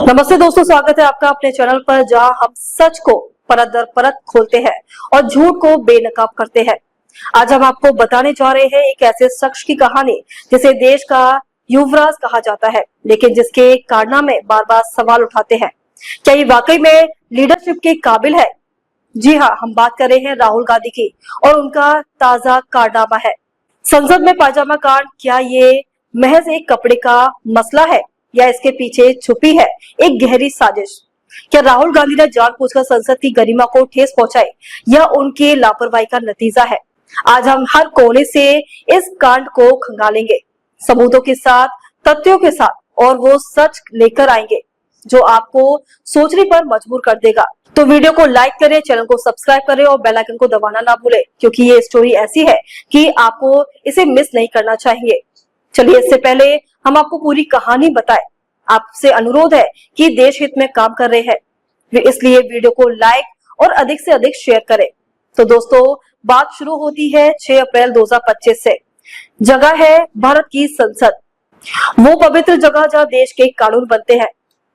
नमस्ते दोस्तों, स्वागत है आपका अपने चैनल पर, जहां हम सच को परत दर परत खोलते हैं और झूठ को बेनकाब करते हैं। आज हम आपको बताने जा रहे हैं एक ऐसे शख्स की कहानी जिसे देश का युवराज कहा जाता है, लेकिन जिसके कारनामे बार बार सवाल उठाते हैं। क्या ये वाकई में लीडरशिप के काबिल है? जी हाँ, हम बात कर रहे हैं राहुल गांधी की और उनका ताजा कारनामा है संसद में पायजामा कांड। क्या ये महज एक कपड़े का मसला है या इसके पीछे छुपी है एक गहरी साजिश? क्या राहुल गांधी ने जानबूझकर संसद की गरिमा को ठेस पहुंचाई या उनके लापरवाही का नतीजा है? आज हम हर कोने से इस कांड को खंगालेंगे, सबूतों के साथ, तथ्यों के साथ, और वो सच लेकर आएंगे जो आपको सोचने पर मजबूर कर देगा। तो वीडियो को लाइक करें, चैनल को सब्सक्राइब करें और बेल आइकन को दबाना ना भूलें, क्योंकि ये स्टोरी ऐसी है कि आपको इसे मिस नहीं करना चाहिए। चलिए, इससे पहले हम आपको पूरी कहानी बताएं। आपसे अनुरोध है कि देश हित में काम कर रहे हैं, इसलिए वीडियो को लाइक और अधिक से अधिक शेयर करें। तो दोस्तों, बात शुरू होती है 6 अप्रैल 2025 से। जगह है भारत की संसद, वो पवित्र जगह जहां देश के कानून बनते हैं,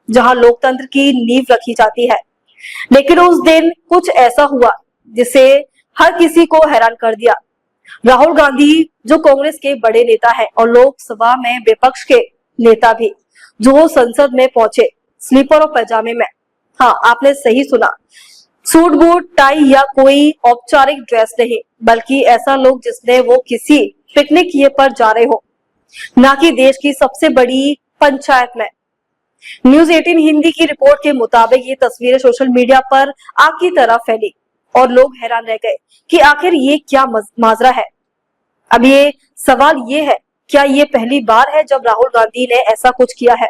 जहां लोकतंत्र की नींव रखी जाती है। लेकिन उस दिन कुछ ऐसा हुआ जिसे हर किसी को हैरान कर दिया। राहुल गांधी, जो कांग्रेस के बड़े नेता है और लोकसभा में विपक्ष के नेता भी, जो संसद में पहुंचे स्लीपर और पैजामे में। हाँ, आपने सही सुना, सूट बूट टाई या कोई औपचारिक ड्रेस नहीं, बल्कि ऐसा लोग जिसने वो किसी पिकनिक ये पर जा रहे हो, ना कि देश की सबसे बड़ी पंचायत में। न्यूज 18 हिंदी की रिपोर्ट के मुताबिक ये तस्वीरें सोशल मीडिया पर आग की तरह फैली और लोग हैरान रह गए कि आखिर ये क्या माजरा है। अब ये सवाल ये है, क्या ये पहली बार है जब राहुल गांधी ने ऐसा कुछ किया है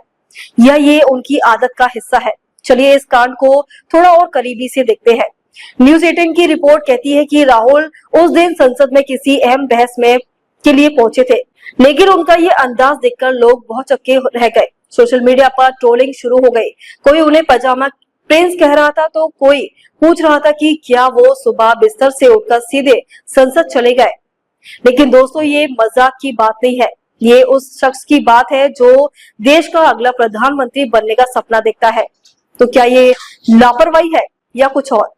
या ये उनकी आदत का हिस्सा है? चलिए इस कांड को थोड़ा और करीबी से देखते हैं। न्यूज 18 की रिपोर्ट कहती है कि राहुल उस दिन संसद में किसी अहम बहस में के लिए पहुंचे थे, लेकिन उनका ये अंदाज देखकर लोग बहुत चक्के रह गए। सोशल मीडिया पर ट्रोलिंग शुरू हो गई। कोई उन्हें पजामा प्रिंस कह रहा था तो कोई पूछ रहा था कि क्या वो सुबह बिस्तर से उठकर सीधे संसद चले गए। लेकिन दोस्तों, ये मजाक की बात नहीं है, ये उस शख्स की बात है जो देश का अगला प्रधानमंत्री बनने का सपना देखता है। तो क्या ये लापरवाही है या कुछ और?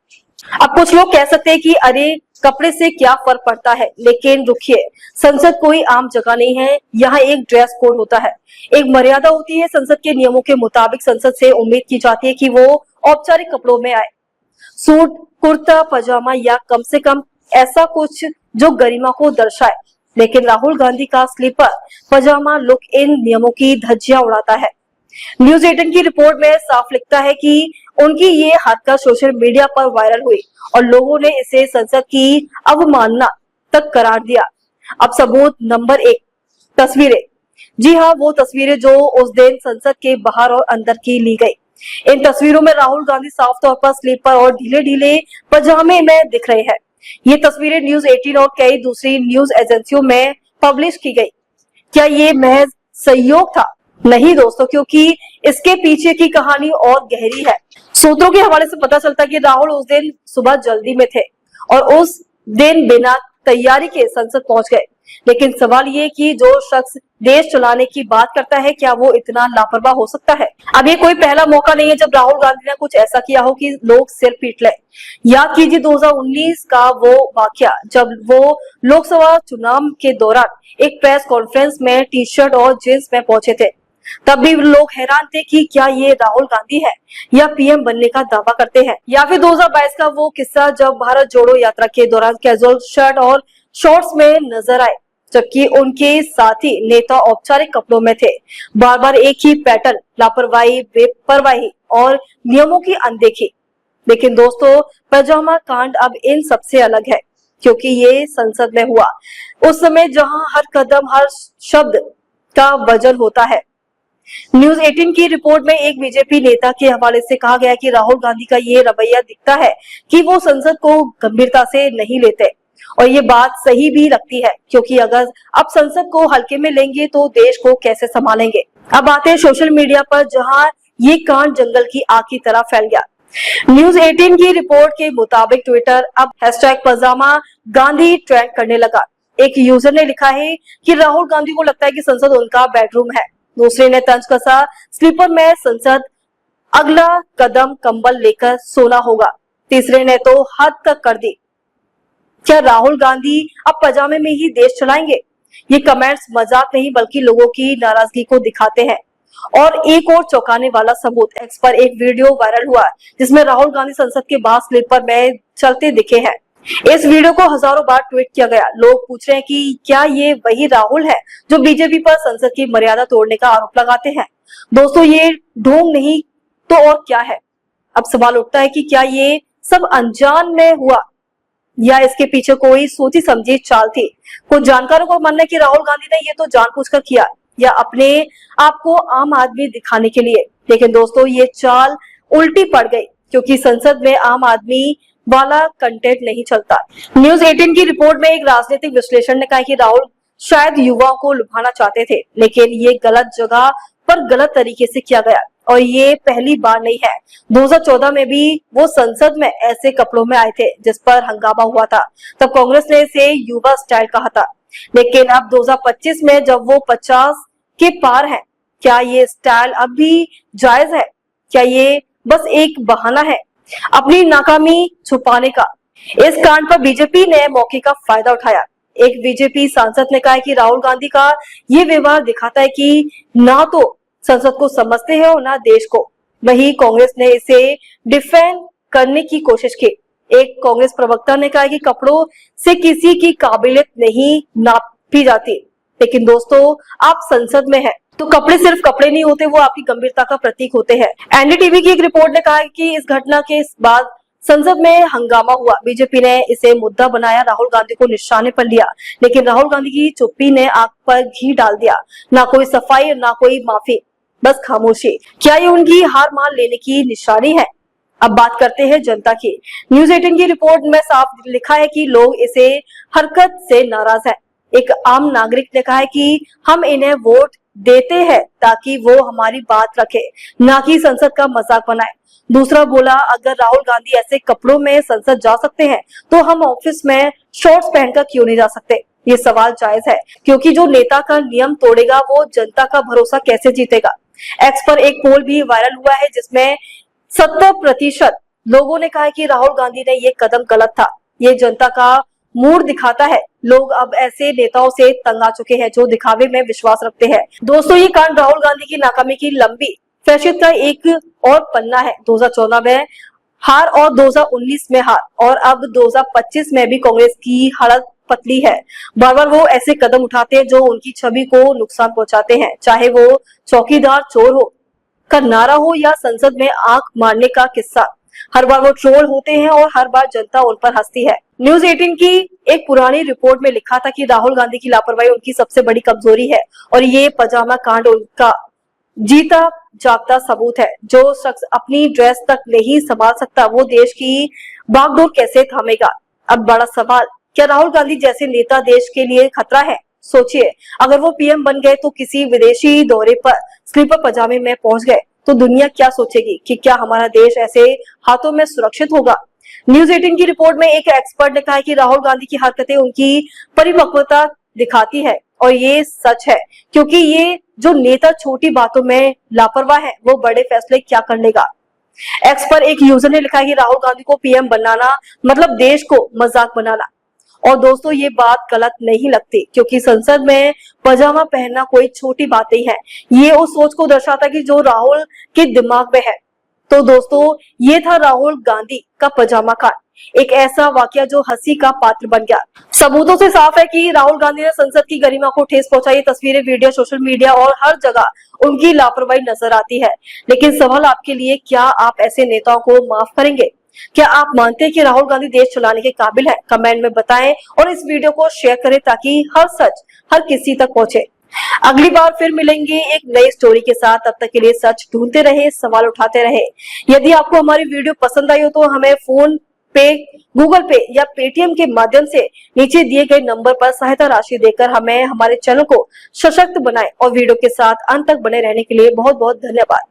अब कुछ लोग कह सकते हैं कि अरे, कपड़े से क्या फर्क पड़ता है, लेकिन रुकिए, संसद कोई आम जगह नहीं है। यहाँ एक ड्रेस कोड होता है, एक मर्यादा होती है। संसद के नियमों के मुताबिक संसद से उम्मीद की जाती है कि वो औपचारिक कपड़ों में आए, सूट, कुर्ता, पजामा या कम से कम ऐसा कुछ जो गरिमा को दर्शाए। लेकिन राहुल गांधी का स्लीपर पजामा लुक इन नियमों की धज्जियां उड़ाता है। न्यूज 18 की रिपोर्ट में साफ लिखता है कि उनकी ये हरकत सोशल मीडिया पर वायरल हुई और लोगों ने इसे संसद की अवमानना तक करार दिया। अब सबूत नंबर 1, तस्वीरें। जी हाँ, वो तस्वीरें जो उस दिन संसद के बाहर और अंदर की ली गई। इन तस्वीरों में राहुल गांधी साफ तौर पर स्लीपर और ढीले ढीले पजामे में दिख रहे हैं। ये तस्वीरें न्यूज 18 और कई दूसरी न्यूज एजेंसियों में पब्लिश की गई। क्या ये महज संयोग था? नहीं दोस्तों, क्योंकि इसके पीछे की कहानी और गहरी है। सूत्रों के हवाले से पता चलता कि राहुल उस दिन सुबह जल्दी में थे और उस दिन बिना तैयारी के संसद पहुंच गए। लेकिन सवाल ये कि जो शख्स देश चलाने की बात करता है, क्या वो इतना लापरवाह हो सकता है? अब ये कोई पहला मौका नहीं है जब राहुल गांधी ने कुछ ऐसा किया हो कि लोग सिर पीट ले। याद कीजिए 2019 का वो वाकया, जब वो लोकसभा चुनाव के दौरान एक प्रेस कॉन्फ्रेंस में टी शर्ट और जींस में पहुंचे थे। तब भी लोग हैरान थे कि क्या ये राहुल गांधी है या पीएम बनने का दावा करते हैं। या फिर 2022 का वो किस्सा जब भारत जोड़ो यात्रा के दौरान कैजुअल शर्ट और शॉर्ट्स में नजर आए, जबकि उनके साथी नेता औपचारिक कपड़ों में थे। बार बार एक ही पैटर्न, लापरवाही, बेपरवाही और नियमों की अनदेखी। लेकिन दोस्तों, पजामा कांड अब इन सबसे अलग है, क्योंकि ये संसद में हुआ उस समय जहां हर कदम, हर शब्द का वजन होता है। न्यूज 18 की रिपोर्ट में एक बीजेपी नेता के हवाले से कहा गया कि राहुल गांधी का ये रवैया दिखता है कि वो संसद को गंभीरता से नहीं लेते। और ये बात सही भी लगती है, क्योंकि अगर अब संसद को हल्के में लेंगे तो देश को कैसे संभालेंगे। अब आते हैं सोशल मीडिया पर, जहां ये कांड जंगल की आग की तरह फैल गया। न्यूज 18 की रिपोर्ट के मुताबिक ट्विटर अब #पजामा गांधी ट्रेंड करने लगा। एक यूजर ने लिखा है कि राहुल गांधी को लगता है कि संसद उनका बेडरूम है। दूसरे ने तंज कसा, स्लीपर में संसद अगला कदम कंबल लेकर सोना होगा, तीसरे ने तो हद तक कर दी। क्या राहुल गांधी अब पजामे में ही देश चलाएंगे? ये कमेंट्स मजाक नहीं बल्कि लोगों की नाराजगी को दिखाते हैं। और एक और चौंकाने वाला सबूत, एक्स पर एक वीडियो वायरल हुआ जिसमें राहुल गांधी संसद के बाहर स्लीपर में चलते दिखे हैं। इस वीडियो को हजारों बार ट्वीट किया गया। लोग पूछ रहे हैं कि क्या ये वही राहुल है जो बीजेपी पर संसद की मर्यादा तोड़ने का आरोप लगाते हैं। दोस्तों, ये ढोंग नहीं तो और क्या है? अब सवाल उठता है कि क्या ये सब अनजान में हुआ या इसके पीछे कोई सोची समझी चाल थी। कुछ जानकारों का मानना है कि राहुल गांधी ने ये तो जानबूझकर किया या अपने आप को आम आदमी दिखाने के लिए। लेकिन दोस्तों, ये चाल उल्टी पड़ गई क्योंकि संसद में आम आदमी वाला कंटेंट नहीं चलता। न्यूज 18 की रिपोर्ट में एक राजनीतिक विश्लेषण ने कहा कि राहुल शायद युवाओं को लुभाना चाहते थे, लेकिन ये गलत जगह पर गलत तरीके से किया गया और ये पहली बार नहीं है। 2014 में भी वो संसद में ऐसे कपड़ों में आए थे जिस पर हंगामा हुआ था। तब कांग्रेस ने इसे युवा स्टाइल कहा था। लेकिन अब 2025 में जब वो 50 के पार है, क्या ये स्टाइल अब भी जायज है? क्या ये बस एक बहाना है अपनी नाकामी छुपाने का? इस कांड पर बीजेपी ने मौके का फायदा उठाया। एक बीजेपी सांसद ने कहा कि राहुल गांधी का ये व्यवहार दिखाता है कि ना तो संसद को समझते हैं और ना देश को। वहीं कांग्रेस ने इसे डिफेंड करने की कोशिश की। एक कांग्रेस प्रवक्ता ने कहा कि कपड़ों से किसी की काबिलियत नहीं नापी जाती। लेकिन दोस्तों, आप संसद में हैं तो कपड़े सिर्फ कपड़े नहीं होते, वो आपकी गंभीरता का प्रतीक होते हैं। एनडीटीवी की एक रिपोर्ट ने कहा कि इस घटना के बाद संसद में हंगामा हुआ। बीजेपी ने इसे मुद्दा बनाया, राहुल गांधी को निशाने पर लिया। लेकिन राहुल गांधी की चुप्पी ने आग पर घी डाल दिया। ना कोई सफाई, ना कोई माफी, बस खामोशी। क्या ये उनकी हार मान लेने की निशानी है? अब बात करते हैं जनता की। न्यूज 18 की रिपोर्ट में साफ लिखा है कि लोग इसे हरकत से नाराज है। एक आम नागरिक ने कहा है कि हम इन्हें वोट देते हैं ताकि वो हमारी बात रखे, ना कि संसद का मजाक बनाए। दूसरा बोला, अगर राहुल गांधी ऐसे कपड़ों में संसद जा सकते हैं तो हम ऑफिस में शॉर्ट्स पहनकर क्यों नहीं जा सकते? ये सवाल जायज है क्योंकि जो नेता का नियम तोड़ेगा वो जनता का भरोसा कैसे जीतेगा। एक्स पर एक पोल भी वायरल हुआ है जिसमें 70% लोगों ने कहा कि राहुल गांधी ने ये कदम गलत था। ये जनता का मूड दिखाता है। लोग अब ऐसे नेताओं से तंग आ चुके हैं जो दिखावे में विश्वास रखते हैं। दोस्तों, ये कांड राहुल गांधी की नाकामी की लंबी फहरिस्त का एक और पन्ना है। 2014 में हार और 2019 में हार और अब 2025 में भी कांग्रेस की हालत पतली है। बार बार वो ऐसे कदम उठाते हैं जो उनकी छवि को नुकसान पहुंचाते हैं, चाहे वो चौकीदार चोर हो का नारा हो या संसद में आंख मारने का किस्सा। हर बार वो ट्रोल होते हैं और हर बार जनता उन पर हंसती है। न्यूज 18 की एक पुरानी रिपोर्ट में लिखा था कि राहुल गांधी की लापरवाही उनकी सबसे बड़ी कमजोरी है और ये पजामा कांड उनका जीता जागता सबूत है। जो शख्स अपनी ड्रेस तक नहीं संभाल सकता वो देश की बागडोर कैसे थामेगा? अब बड़ा सवाल, क्या राहुल गांधी जैसे नेता देश के लिए खतरा है? सोचिए, अगर वो पीएम बन गए तो किसी विदेशी दौरे पर स्लीपर पजामे में पहुंच गए तो दुनिया क्या सोचेगी कि क्या हमारा देश ऐसे हाथों में सुरक्षित होगा? न्यूज 18 की रिपोर्ट में एक एक्सपर्ट ने कहा कि राहुल गांधी की हरकतें उनकी परिपक्वता दिखाती है और ये सच है क्योंकि ये जो नेता छोटी बातों में लापरवाह है वो बड़े फैसले क्या कर लेगा। एक्स पर एक यूजर ने लिखा है कि राहुल गांधी को पीएम बनाना मतलब देश को मजाक बनाना। और दोस्तों, ये बात गलत नहीं लगती क्योंकि संसद में पजामा पहनना कोई छोटी बात नहीं है। ये उस सोच को दर्शाता है कि जो राहुल के दिमाग में है। तो दोस्तों, ये था राहुल गांधी का पजामा कांड, एक ऐसा वाकया जो हंसी का पात्र बन गया। सबूतों से साफ है कि राहुल गांधी ने संसद की गरिमा को ठेस पहुंचाई। तस्वीरें, वीडियो, सोशल मीडिया और हर जगह उनकी लापरवाही नजर आती है। लेकिन सवाल आपके लिए, क्या आप ऐसे नेताओं को माफ करेंगे? क्या आप मानते हैं कि राहुल गांधी देश चलाने के काबिल है? कमेंट में बताएं और इस वीडियो को शेयर करें ताकि हर सच हर किसी तक पहुंचे। अगली बार फिर मिलेंगे एक नई स्टोरी के साथ। तब तक के लिए सच ढूंढते रहे, सवाल उठाते रहे। यदि आपको हमारी वीडियो पसंद आई हो तो हमें फोन पे, गूगल पे या पेटीएम के माध्यम से नीचे दिए गए नंबर पर सहायता राशि देकर हमें हमारे चैनल को सशक्त बनाएं और वीडियो के साथ अंत तक बने रहने के लिए बहुत बहुत धन्यवाद।